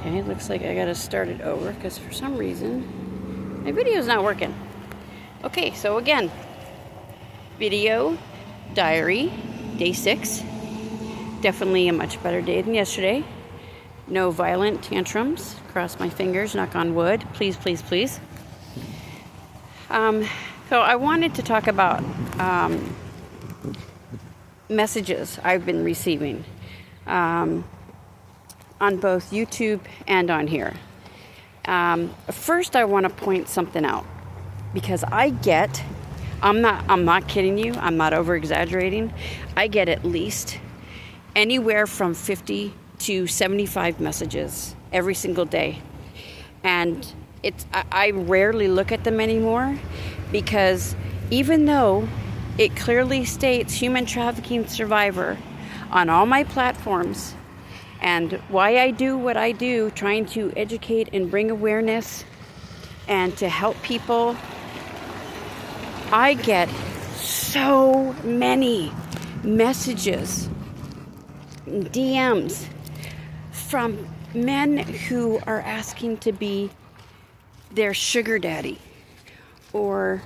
Okay, it looks like I gotta start it over because for some reason my video's not working. Okay, so again, video, diary, day 6. Definitely a much better day than yesterday. No violent tantrums. Cross my fingers, knock on wood. Please, please, please. So I wanted to talk about messages I've been receiving on both YouTube and on here. First, I want to point something out because I'm not kidding you. I'm not over exaggerating. I get at least anywhere from 50 to 75 messages every single day. And I rarely look at them anymore because even though it clearly states human trafficking survivor on all my platforms and why I do what I do, trying to educate and bring awareness and to help people, I get so many messages, DMs from men who are asking to be their sugar daddy or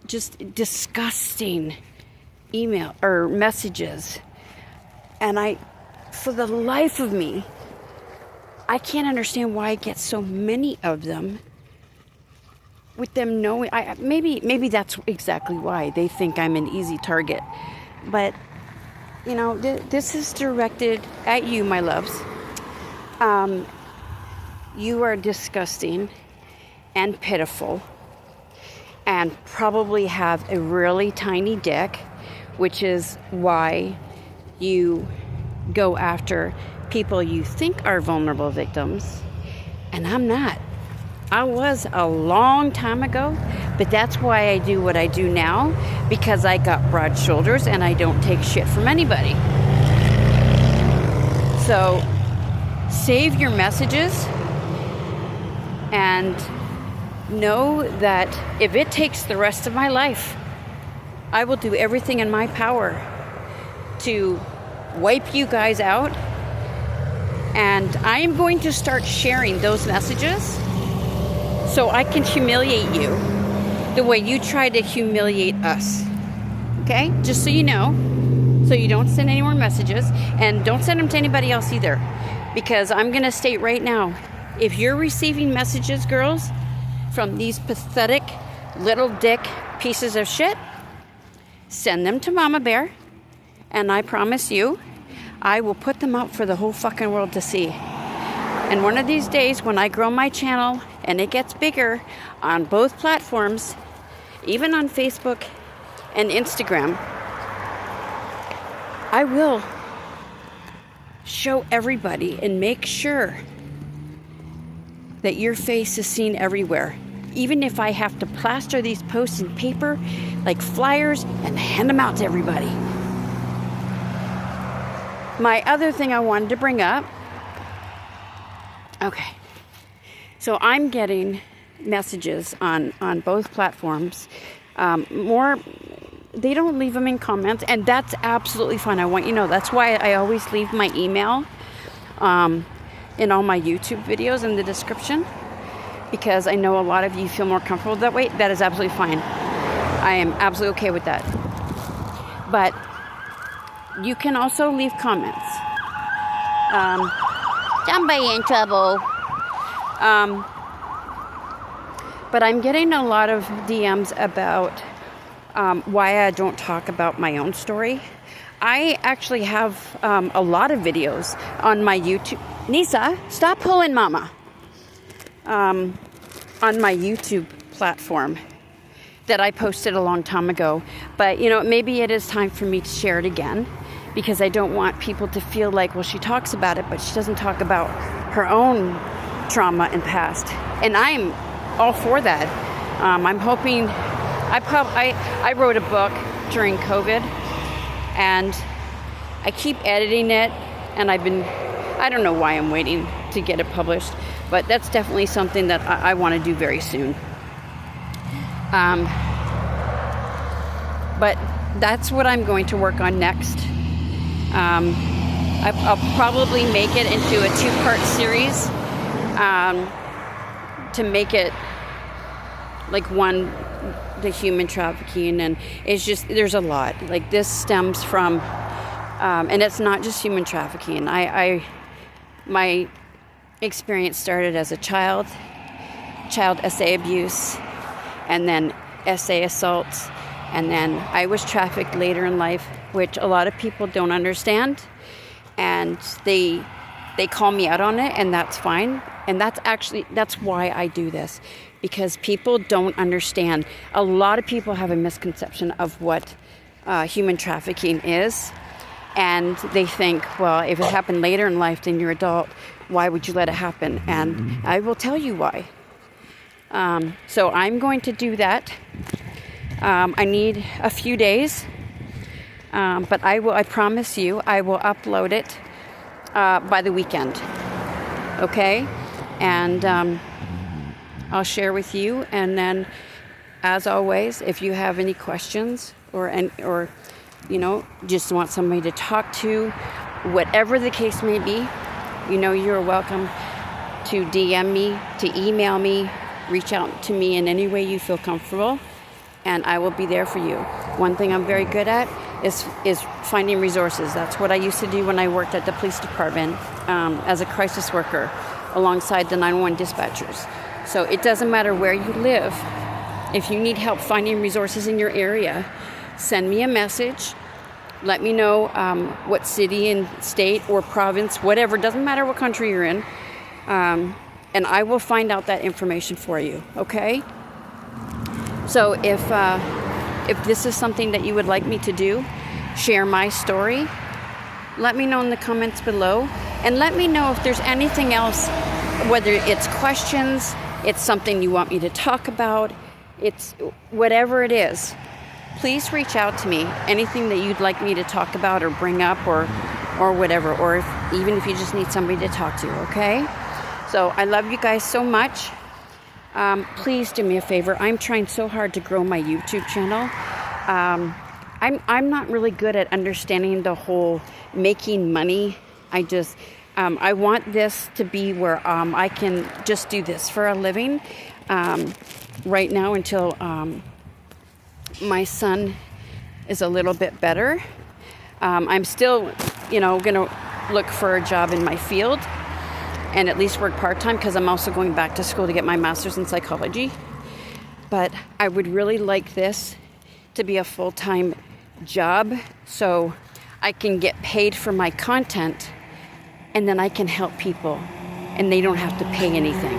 just disgusting email or messages. And for the life of me, I can't understand why I get so many of them with them knowing, maybe that's exactly why they think I'm an easy target. But, you know, this is directed at you, my loves. You are disgusting and pitiful and probably have a really tiny dick, which is why you go after people you think are vulnerable victims. And I'm not. I was a long time ago, but that's why I do what I do now, because I got broad shoulders and I don't take shit from anybody. So save your messages and know that if it takes the rest of my life, I will do everything in my power to wipe you guys out. And I am going to start sharing those messages so I can humiliate you the way you try to humiliate us. Okay? Just so you know. So you don't send any more messages. And don't send them to anybody else either. Because I'm going to state right now, if you're receiving messages, girls, from these pathetic little dick pieces of shit, send them to Mama Bear. And I promise you, I will put them out for the whole fucking world to see. And one of these days, when I grow my channel and it gets bigger on both platforms, even on Facebook and Instagram, I will show everybody and make sure that your face is seen everywhere. Even if I have to plaster these posts in paper like flyers and hand them out to everybody. My other thing I wanted to bring up. Okay. So I'm getting messages on both platforms. They don't leave them in comments, and that's absolutely fine. I want you to know that's why I always leave my email in all my YouTube videos in the description, because I know a lot of you feel more comfortable that way. That is absolutely fine. I am absolutely okay with that. But you can also leave comments. Somebody in trouble. But I'm getting a lot of DMs about why I don't talk about my own story. I actually have a lot of videos on my YouTube. Nisa, stop pulling Mama. On my YouTube platform that I posted a long time ago. But, you know, maybe it is time for me to share it again, because I don't want people to feel like, well, she talks about it, but she doesn't talk about her own trauma and past. And I'm all for that. I'm hoping, I wrote a book during COVID, and I keep editing it, and I don't know why I'm waiting to get it published, but that's definitely something that I want to do very soon. But that's what I'm going to work on next. I'll probably make it into a 2-part series to make it like one, the human trafficking, and it's just, there's a lot. Like this stems from, and it's not just human trafficking. My experience started as a child SA abuse, and then SA assaults, and then I was trafficked later in life, which a lot of people don't understand, and they call me out on it, and that's fine. And that's why I do this, because people don't understand. A lot of people have a misconception of what human trafficking is, and they think, well, if it happened later in life than you're adult, why would you let it happen? And I will tell you why. So I'm going to do that. I need a few days, but I promise you, I will upload it by the weekend. Okay? And I'll share with you. And then, as always, if you have any questions or just want somebody to talk to, whatever the case may be, you're welcome to DM me, to email me, reach out to me in any way you feel comfortable, and I will be there for you. One thing I'm very good at is finding resources. That's what I used to do when I worked at the police department as a crisis worker alongside the 911 dispatchers. So it doesn't matter where you live. If you need help finding resources in your area, send me a message. Let me know what city and state or province, whatever, doesn't matter what country you're in, and I will find out that information for you, okay? So if this is something that you would like me to do, share my story, let me know in the comments below, and let me know if there's anything else, whether it's questions, it's something you want me to talk about, it's whatever it is. Please reach out to me. Anything that you'd like me to talk about or bring up or whatever, or even if you just need somebody to talk to, okay? So I love you guys so much. Please do me a favor. I'm trying so hard to grow my YouTube channel. I'm not really good at understanding the whole making money. I want this to be where I can just do this for a living right now until my son is a little bit better. I'm still, gonna look for a job in my field and at least work part-time, because I'm also going back to school to get my master's in psychology. But I would really like this to be a full-time job so I can get paid for my content, and then I can help people and they don't have to pay anything.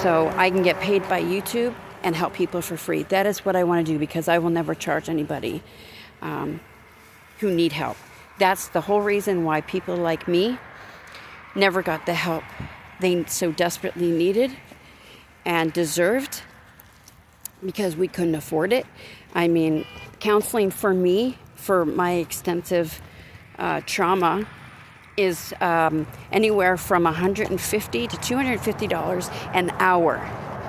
So I can get paid by YouTube and help people for free. That is what I want to do, because I will never charge anybody who need help. That's the whole reason why people like me never got the help they so desperately needed and deserved, because we couldn't afford it. I mean, counseling for me, for my extensive trauma, is anywhere from $150 to $250 an hour,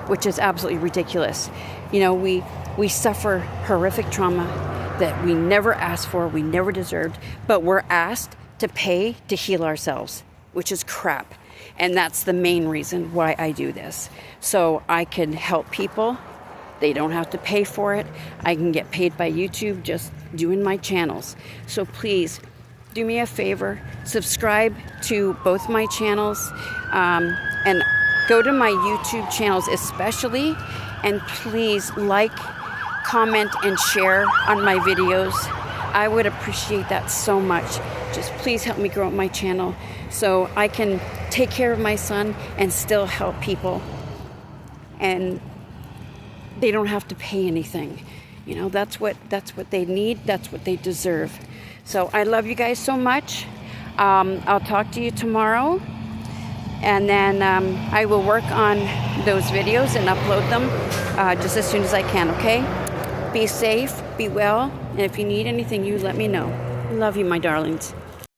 which is absolutely ridiculous. We suffer horrific trauma that we never asked for, we never deserved, but we're asked to pay to heal ourselves, which is crap. And that's the main reason why I do this. So I can help people. They don't have to pay for it. I can get paid by YouTube just doing my channels. So please, do me a favor, subscribe to both my channels, and go to my YouTube channels especially, and please like, comment, and share on my videos. I would appreciate that so much. Just please help me grow my channel so I can take care of my son and still help people. And they don't have to pay anything. That's what they need. That's what they deserve. So I love you guys so much. I'll talk to you tomorrow. And then I will work on those videos and upload them just as soon as I can, okay? Be safe, be well, and if you need anything, you let me know. Love you, my darlings.